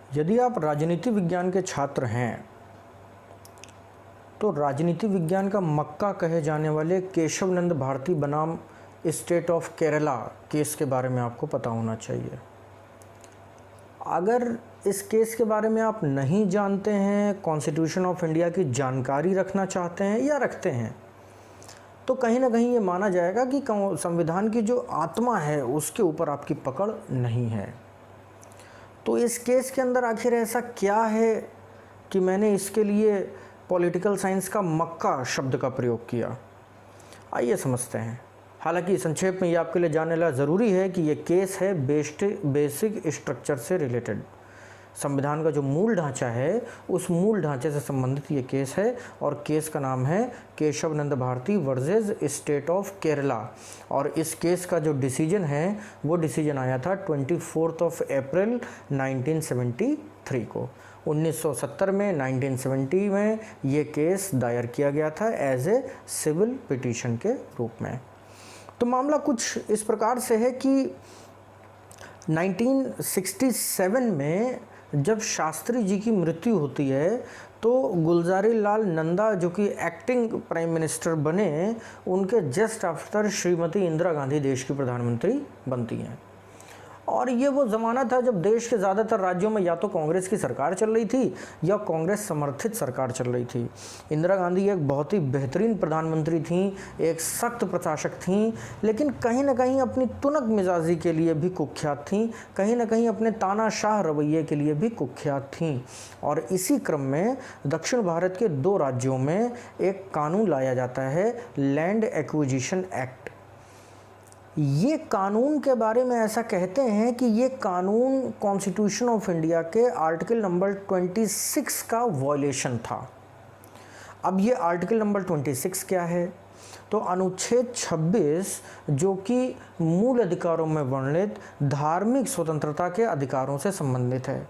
यदि आप राजनीति विज्ञान के छात्र हैं तो राजनीति विज्ञान का मक्का कहे जाने वाले केशव नंद भारती बनाम स्टेट ऑफ केरला केस के बारे में आपको पता होना चाहिए। अगर इस केस के बारे में आप नहीं जानते हैं, कॉन्स्टिट्यूशन ऑफ इंडिया की जानकारी रखना चाहते हैं या रखते हैं, तो कहीं ना कहीं ये माना जाएगा कि संविधान की जो आत्मा है उसके ऊपर आपकी पकड़ नहीं है। तो इस केस के अंदर आखिर ऐसा क्या है कि मैंने इसके लिए पॉलिटिकल साइंस का मक्का शब्द का प्रयोग किया, आइए समझते हैं। हालांकि संक्षेप में ये आपके लिए जानने ला ज़रूरी है कि ये केस है बेसिक स्ट्रक्चर से रिलेटेड। संविधान का जो मूल ढांचा है उस मूल ढांचे से संबंधित ये केस है और केस का नाम है Kesavananda Bharati versus state of Kerala. और इस केस का जो डिसीजन है वो डिसीजन आया था 24 अप्रैल 1973 को। 1970 में 1970 में ये केस दायर किया गया था एज ए सिविल पिटीशन के रूप में। तो मामला कुछ इस प्रकार से है कि 1967 में जब शास्त्री जी की मृत्यु होती है तो गुलजारी लाल नंदा जो कि एक्टिंग प्राइम मिनिस्टर बने, उनके जस्ट आफ्टर श्रीमती इंदिरा गांधी देश की प्रधानमंत्री बनती हैं। और ये वो ज़माना था जब देश के ज़्यादातर राज्यों में या तो कांग्रेस की सरकार चल रही थी या कांग्रेस समर्थित सरकार चल रही थी। इंदिरा गांधी एक बहुत ही बेहतरीन प्रधानमंत्री थीं, एक सख्त प्रशासक थीं, लेकिन कहीं ना कहीं अपनी तुनक मिजाजी के लिए भी कुख्यात थीं, कहीं ना कहीं अपने तानाशाह रवैये के लिए भी कुख्यात थीं। और इसी क्रम में दक्षिण भारत के 2 राज्यों में एक कानून लाया जाता है, लैंड एक्विजिशन एक्ट। ये कानून के बारे में ऐसा कहते हैं कि ये कानून कॉन्स्टिट्यूशन ऑफ इंडिया के आर्टिकल नंबर 26 का वॉयलेशन था। अब ये आर्टिकल नंबर 26 क्या है? तो अनुच्छेद 26 जो कि मूल अधिकारों में वर्णित धार्मिक स्वतंत्रता के अधिकारों से संबंधित है।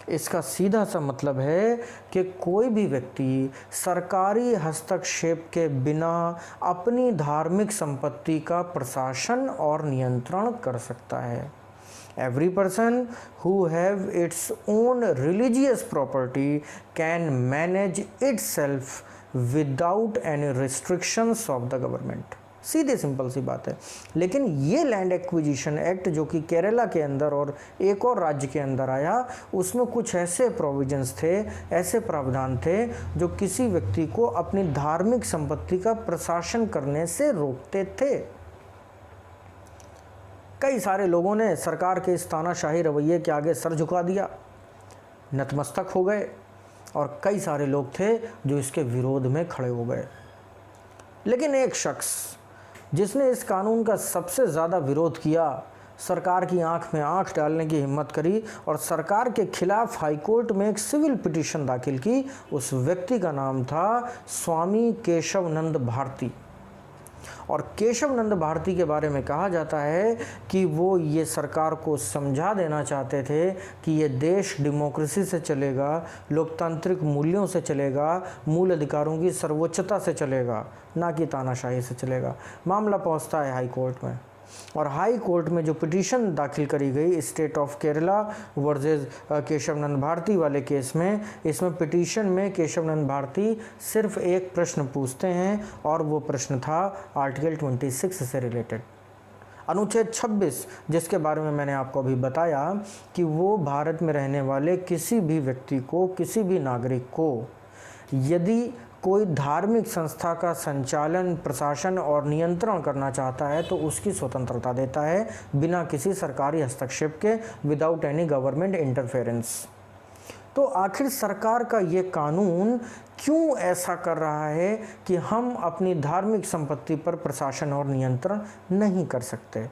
इसका सीधा सा मतलब है कि कोई भी व्यक्ति सरकारी हस्तक्षेप के बिना अपनी धार्मिक संपत्ति का प्रशासन और नियंत्रण कर सकता है। Every person who have its own religious property can manage itself without any restrictions of the government। सीधी सिंपल सी बात है। लेकिन ये लैंड एक्विजिशन एक्ट जो कि केरला के अंदर और एक और राज्य के अंदर आया, उसमें कुछ ऐसे प्रोविजंस थे, ऐसे प्रावधान थे जो किसी व्यक्ति को अपनी धार्मिक संपत्ति का प्रशासन करने से रोकते थे। कई सारे लोगों ने सरकार के इस तानाशाही रवैये के आगे सर झुका दिया, नतमस्तक हो गए, और कई सारे लोग थे जो इसके विरोध में खड़े हो गए। लेकिन एक शख्स जिसने इस कानून का सबसे ज़्यादा विरोध किया, सरकार की आंख में आंख डालने की हिम्मत करी और सरकार के खिलाफ हाईकोर्ट में एक सिविल पिटीशन दाखिल की, उस व्यक्ति का नाम था स्वामी केशव नंद भारती। और केशव नंद भारती के बारे में कहा जाता है कि वो ये सरकार को समझा देना चाहते थे कि ये देश डेमोक्रेसी से चलेगा, लोकतांत्रिक मूल्यों से चलेगा, मूल अधिकारों की सर्वोच्चता से चलेगा, ना कि तानाशाही से चलेगा। मामला पहुंचता है हाई कोर्ट में, और हाई कोर्ट में जो पिटीशन दाखिल करी गई state of Kerala versus Kesavananda Bharati वाले केस में, इसमें पिटीशन में केशव नंद भारती सिर्फ एक प्रश्न पूछते हैं और वो प्रश्न था आर्टिकल 26 से रिलेटेड। अनुच्छेद 26 जिसके बारे में मैंने आपको अभी बताया कि वो भारत में रहने वाले किसी भी व्यक्ति को, किसी भी नागरिक को यदि कोई धार्मिक संस्था का संचालन, प्रशासन और नियंत्रण करना चाहता है तो उसकी स्वतंत्रता देता है बिना किसी सरकारी हस्तक्षेप के, विदाउट एनी गवर्नमेंट इंटरफेरेंस। तो आखिर सरकार का ये कानून क्यों ऐसा कर रहा है कि हम अपनी धार्मिक संपत्ति पर प्रशासन और नियंत्रण नहीं कर सकते?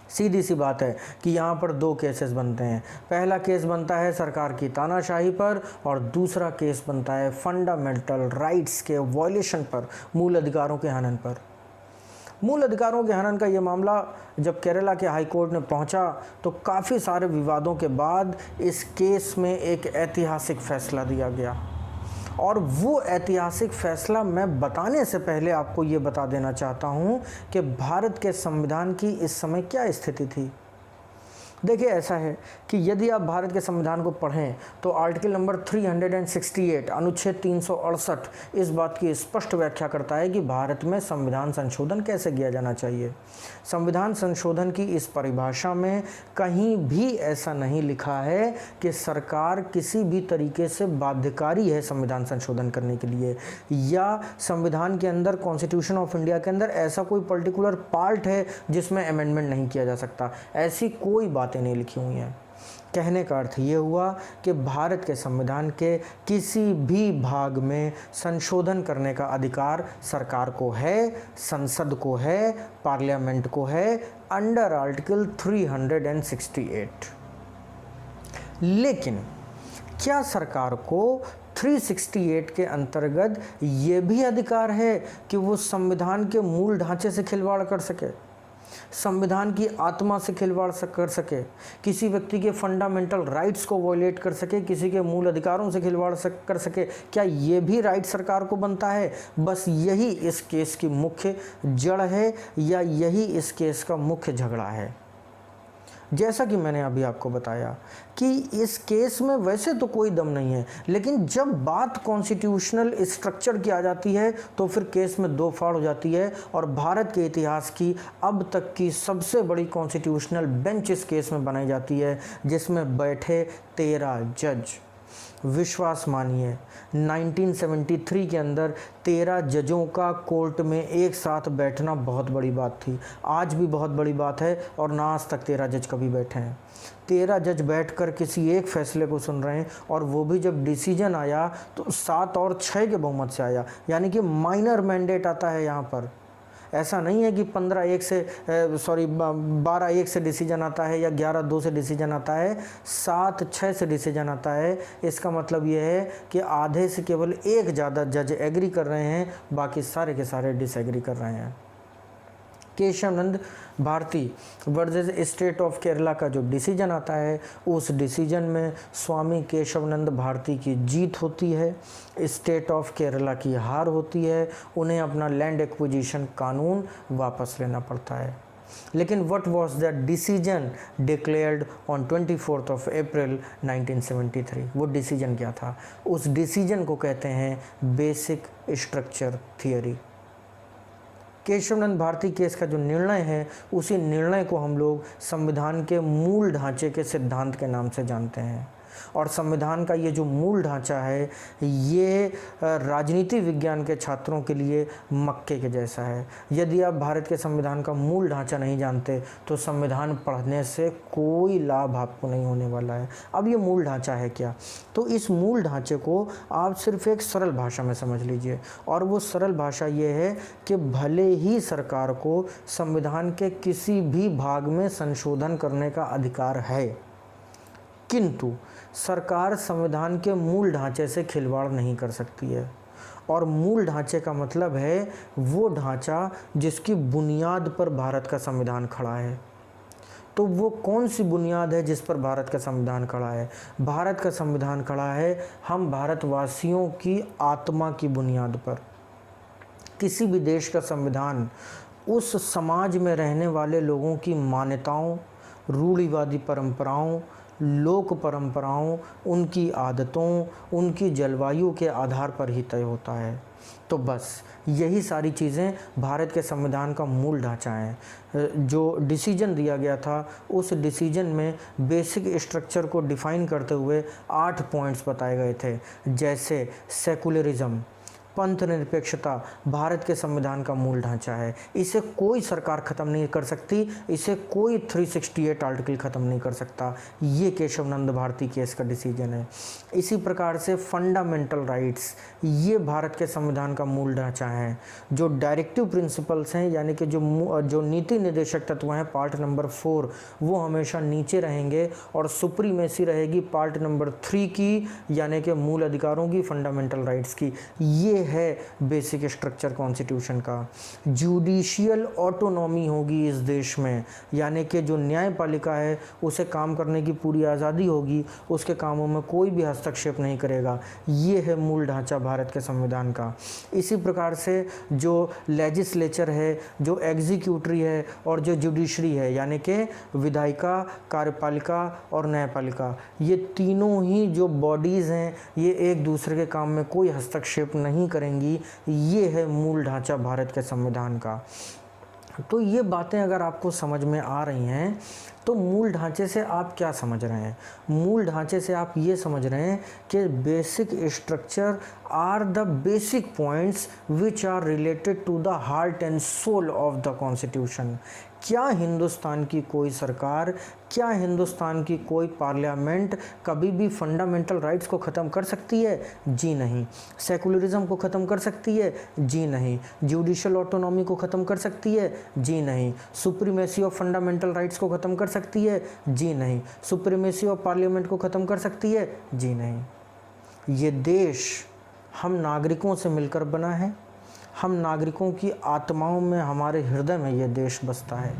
सीधी सी बात है कि यहाँ पर 2 केसेस बनते हैं। पहला केस बनता है सरकार की तानाशाही पर और दूसरा केस बनता है फंडामेंटल राइट्स के वॉयलेशन पर, मूल अधिकारों के हनन पर। मूल अधिकारों के हनन का ये मामला जब केरला के हाई कोर्ट में पहुंचा तो काफ़ी सारे विवादों के बाद इस केस में एक ऐतिहासिक फैसला दिया गया। और वो ऐतिहासिक फैसला मैं बताने से पहले आपको ये बता देना चाहता हूँ कि भारत के संविधान की इस समय क्या स्थिति थी। देखिए ऐसा है कि यदि आप भारत के संविधान को पढ़ें तो आर्टिकल नंबर 368 अनुच्छेद 368 इस बात की स्पष्ट व्याख्या करता है कि भारत में संविधान संशोधन कैसे किया जाना चाहिए। संविधान संशोधन की इस परिभाषा में कहीं भी ऐसा नहीं लिखा है कि सरकार किसी भी तरीके से बाध्यकारी है संविधान संशोधन करने के लिए, या संविधान के अंदर, कॉन्स्टिट्यूशन ऑफ इंडिया के अंदर ऐसा कोई पर्टिकुलर पार्ट है जिसमें अमेंडमेंट नहीं किया जा सकता। ऐसी कोई बातें नहीं लिखी हुई हैं। कहने का अर्थ ये हुआ कि भारत के संविधान के किसी भी भाग में संशोधन करने का अधिकार सरकार को है, संसद को है, पार्लियामेंट को है अंडर आर्टिकल 368। लेकिन क्या सरकार को 368 के अंतर्गत ये भी अधिकार है कि वो संविधान के मूल ढांचे से खिलवाड़ कर सके, संविधान की आत्मा से खिलवाड़ कर सके, किसी व्यक्ति के फंडामेंटल राइट्स को वॉयलेट कर सके, किसी के मूल अधिकारों से खिलवाड़ कर सके? क्या ये भी राइट सरकार को बनता है? बस यही इस केस की मुख्य जड़ है, या यही इस केस का मुख्य झगड़ा है। जैसा कि मैंने अभी आपको बताया कि इस केस में वैसे तो कोई दम नहीं है, लेकिन जब बात कॉन्स्टिट्यूशनल स्ट्रक्चर की आ जाती है तो फिर केस में दो फाड़ हो जाती है। और भारत के इतिहास की अब तक की सबसे बड़ी कॉन्स्टिट्यूशनल बेंच इस केस में बनाई जाती है, जिसमें बैठे 13 जज। विश्वास मानिए 1973 के अंदर 13 जजों का कोर्ट में एक साथ बैठना बहुत बड़ी बात थी, आज भी बहुत बड़ी बात है, और ना आज तक 13 जज कभी बैठे हैं। 13 जज बैठकर किसी एक फैसले को सुन रहे हैं, और वो भी जब डिसीजन आया तो 7 और 6 के बहुमत से आया, यानी कि माइनर मैंडेट आता है यहाँ पर। ऐसा नहीं है कि 12-1 से डिसीजन आता है या 11-2 से डिसीजन आता है, 7-6 से डिसीजन आता है। इसका मतलब ये है कि आधे से केवल एक ज़्यादा जज एग्री कर रहे हैं, बाकी सारे के सारे डिसएग्री कर रहे हैं। Kesavananda Bharati versus state of Kerala का जो डिसीजन आता है, उस डिसीजन में स्वामी केशवनंद भारती की जीत होती है, स्टेट ऑफ केरला की हार होती है। उन्हें अपना लैंड एक्विजिशन कानून वापस लेना पड़ता है। लेकिन what was the decision declared on 24 अप्रैल 1973? वो डिसीजन क्या था? उस डिसीजन को कहते हैं basic structure theory. Kesavananda Bharati case का जो निर्णय है, उसी निर्णय को हम लोग संविधान के मूल ढांचे के सिद्धांत के नाम से जानते हैं। और संविधान का ये जो मूल ढांचा है, ये राजनीति विज्ञान के छात्रों के लिए मक्के के जैसा है। यदि आप भारत के संविधान का मूल ढांचा नहीं जानते तो संविधान पढ़ने से कोई लाभ आपको नहीं होने वाला है। अब ये मूल ढांचा है क्या? तो इस मूल ढांचे को आप सिर्फ एक सरल भाषा में समझ लीजिए, और वो सरल भाषा ये है कि भले ही सरकार को संविधान के किसी भी भाग में संशोधन करने का अधिकार है, किंतु सरकार संविधान के मूल ढांचे से खिलवाड़ नहीं कर सकती है। और मूल ढांचे का मतलब है वो ढांचा जिसकी बुनियाद पर भारत का संविधान खड़ा है। तो वो कौन सी बुनियाद है जिस पर भारत का संविधान खड़ा है? भारत का संविधान खड़ा है हम भारतवासियों की आत्मा की बुनियाद पर। किसी भी देश का संविधान उस समाज में रहने वाले लोगों की मान्यताओं, रूढ़िवादी परंपराओं, लोक परंपराओं, उनकी आदतों, उनकी जलवायु के आधार पर ही तय होता है। तो बस यही सारी चीज़ें भारत के संविधान का मूल ढांचा है। जो डिसीजन दिया गया था, उस डिसीजन में बेसिक स्ट्रक्चर को डिफाइन करते हुए 8 पॉइंट्स बताए गए थे, जैसे सेकुलरिज्म, पंथ निरपेक्षता भारत के संविधान का मूल ढांचा है। इसे कोई सरकार ख़त्म नहीं कर सकती, इसे कोई 368 आर्टिकल ख़त्म नहीं कर सकता। ये केशवनंद भारती केस का डिसीजन है। इसी प्रकार से फंडामेंटल राइट्स, ये भारत के संविधान का मूल ढांचा है। जो डायरेक्टिव प्रिंसिपल्स हैं, यानी कि जो नीति निर्देशक तत्व हैं, पार्ट नंबर 4, वो हमेशा नीचे रहेंगे, और सुप्रीमेसी रहेगी पार्ट नंबर 3 की, यानी कि मूल अधिकारों की, फंडामेंटल राइट्स की। ये है बेसिक स्ट्रक्चर कॉन्स्टिट्यूशन का। जुडिशियल ऑटोनॉमी होगी इस देश में, यानी कि जो न्यायपालिका है उसे काम करने की पूरी आज़ादी होगी, उसके कामों में कोई भी हस्तक्षेप नहीं करेगा। ये है मूल ढांचा भारत के संविधान का। इसी प्रकार से जो लेजिस्लेचर है, जो एग्जीक्यूटरी है और जो जुडिशरी है, यानी कि विधायिका, कार्यपालिका और न्यायपालिका, ये तीनों ही जो बॉडीज़ हैं ये एक दूसरे के काम में कोई हस्तक्षेप नहीं करेंगी। ये है मूल ढांचा भारत के संविधान का। तो ये बातें अगर आपको समझ में आ रही हैं तो मूल ढांचे से आप क्या समझ रहे हैं? मूल ढांचे से आप ये समझ रहे हैं कि basic structure are the basic points which are related to the heart and soul of the constitution. क्या हिंदुस्तान की कोई सरकार, क्या हिंदुस्तान की कोई पार्लियामेंट कभी भी फंडामेंटल राइट्स को ख़त्म कर सकती है? जी नहीं। सेकुलरिज्म को ख़त्म कर सकती है? जी नहीं। जुडिशियल ऑटोनॉमी को ख़त्म कर सकती है? जी नहीं। सुप्रीमेसी ऑफ फंडामेंटल राइट्स को ख़त्म कर सकती है? जी नहीं। सुप्रीमेसी ऑफ पार्लियामेंट को ख़त्म कर सकती है? जी नहीं। ये देश हम नागरिकों से मिलकर बना है। हम नागरिकों की आत्माओं में, हमारे हृदय में ये देश बसता है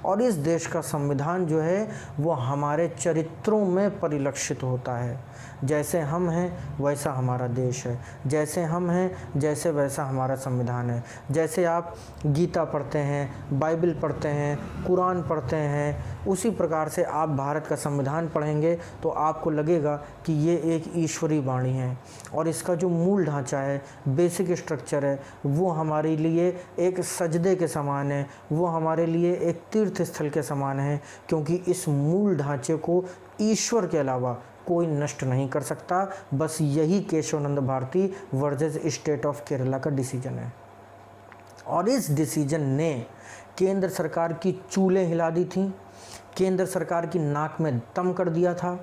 और इस देश का संविधान जो है वो हमारे चरित्रों में परिलक्षित होता है। जैसे हम हैं वैसा हमारा देश है, जैसे हम हैं जैसे वैसा हमारा संविधान है। जैसे आप गीता पढ़ते हैं, बाइबल पढ़ते हैं, कुरान पढ़ते हैं, उसी प्रकार से आप भारत का संविधान पढ़ेंगे तो आपको लगेगा कि ये एक ईश्वरी वाणी है और इसका जो मूल ढांचा है, बेसिक स्ट्रक्चर है, वो हमारे लिए एक सजदे के समान है, वो हमारे लिए एक तीर्थ स्थल के समान है, क्योंकि इस मूल ढांचे को ईश्वर के अलावा कोई नष्ट नहीं कर सकता। बस यही Keshavananda Bharati versus state of Kerala का डिसीजन है और इस डिसीजन ने केंद्र सरकार की चूलें हिला दी थी, केंद्र सरकार की नाक में दम कर दिया था।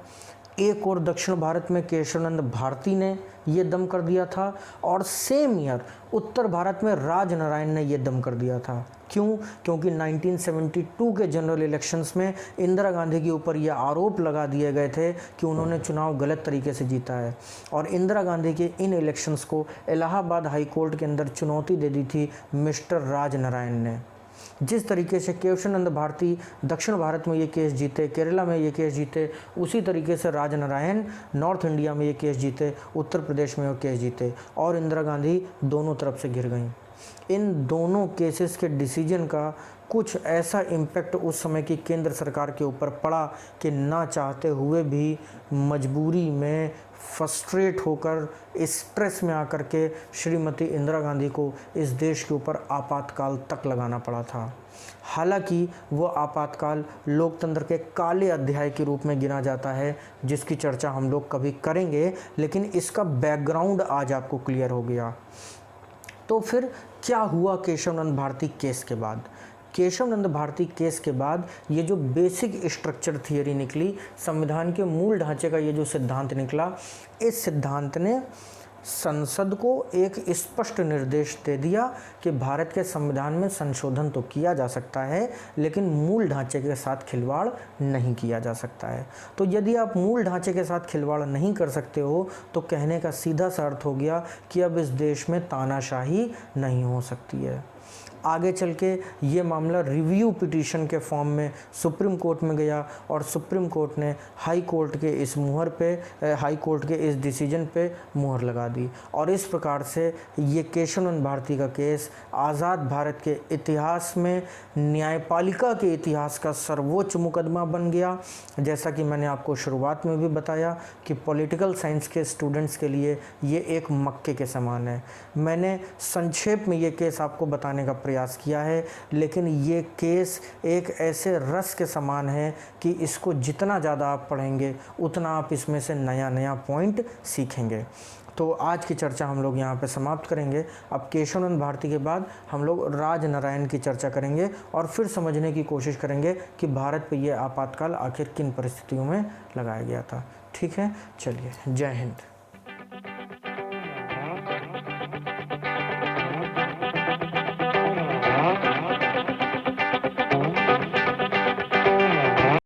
एक और दक्षिण भारत में केशवानंद भारती ने ये दम कर दिया था और सेम ईयर उत्तर भारत में राजनारायण ने ये दम कर दिया था। क्यों? क्योंकि 1972 के जनरल इलेक्शंस में इंदिरा गांधी के ऊपर ये आरोप लगा दिए गए थे कि उन्होंने चुनाव गलत तरीके से जीता है और इंदिरा गांधी के इन इलेक्शंस को इलाहाबाद हाई कोर्ट के अंदर चुनौती दे दी थी मिस्टर राजनारायण ने। जिस तरीके से केशवानंद भारती दक्षिण भारत में ये केस जीते, केरला में ये केस जीते, उसी तरीके से राजनारायण नॉर्थ इंडिया में ये केस जीते, उत्तर प्रदेश में वो केस जीते और इंदिरा गांधी दोनों तरफ से गिर गईं। इन दोनों केसेस के डिसीजन का कुछ ऐसा इम्पैक्ट उस समय की केंद्र सरकार के ऊपर पड़ा कि ना चाहते हुए भी मजबूरी में फ्रस्ट्रेट होकर, स्ट्रेस में आकर के श्रीमती इंदिरा गांधी को इस देश के ऊपर आपातकाल तक लगाना पड़ा था। हालांकि वो आपातकाल लोकतंत्र के काले अध्याय के रूप में गिना जाता है, जिसकी चर्चा हम लोग कभी करेंगे, लेकिन इसका बैकग्राउंड आज आपको क्लियर हो गया। तो फिर क्या हुआ केशवानंद भारती केस के बाद? केशवानंद भारती केस के बाद ये जो बेसिक स्ट्रक्चर थियरी निकली, संविधान के मूल ढांचे का ये जो सिद्धांत निकला, इस सिद्धांत ने संसद को एक स्पष्ट निर्देश दे दिया कि भारत के संविधान में संशोधन तो किया जा सकता है, लेकिन मूल ढांचे के साथ खिलवाड़ नहीं किया जा सकता है। तो यदि आप मूल ढांचे के साथ खिलवाड़ नहीं कर सकते हो तो कहने का सीधा सा अर्थ हो गया कि अब इस देश में तानाशाही नहीं हो सकती है। आगे चल के ये मामला रिव्यू पिटीशन के फॉर्म में सुप्रीम कोर्ट में गया और सुप्रीम कोर्ट ने हाई कोर्ट के इस मुहर पे, हाई कोर्ट के इस डिसीजन पे मुहर लगा दी और इस प्रकार से ये केशवानंद भारती का केस आज़ाद भारत के इतिहास में न्यायपालिका के इतिहास का सर्वोच्च मुकदमा बन गया। जैसा कि मैंने आपको शुरुआत में भी बताया कि पॉलिटिकल साइंस के स्टूडेंट्स के लिए ये एक मक्के के समान है। मैंने संक्षेप में ये केस आपको बताने का प्रयास किया है, लेकिन ये केस एक ऐसे रस के समान है कि इसको जितना ज़्यादा आप पढ़ेंगे उतना आप इसमें से नया नया पॉइंट सीखेंगे। तो आज की चर्चा हम लोग यहाँ पे समाप्त करेंगे। अब केशवानंद भारती के बाद हम लोग राजनारायण की चर्चा करेंगे और फिर समझने की कोशिश करेंगे कि भारत पे ये आपातकाल आखिर किन परिस्थितियों में लगाया गया था। ठीक है, चलिए, जय हिंद।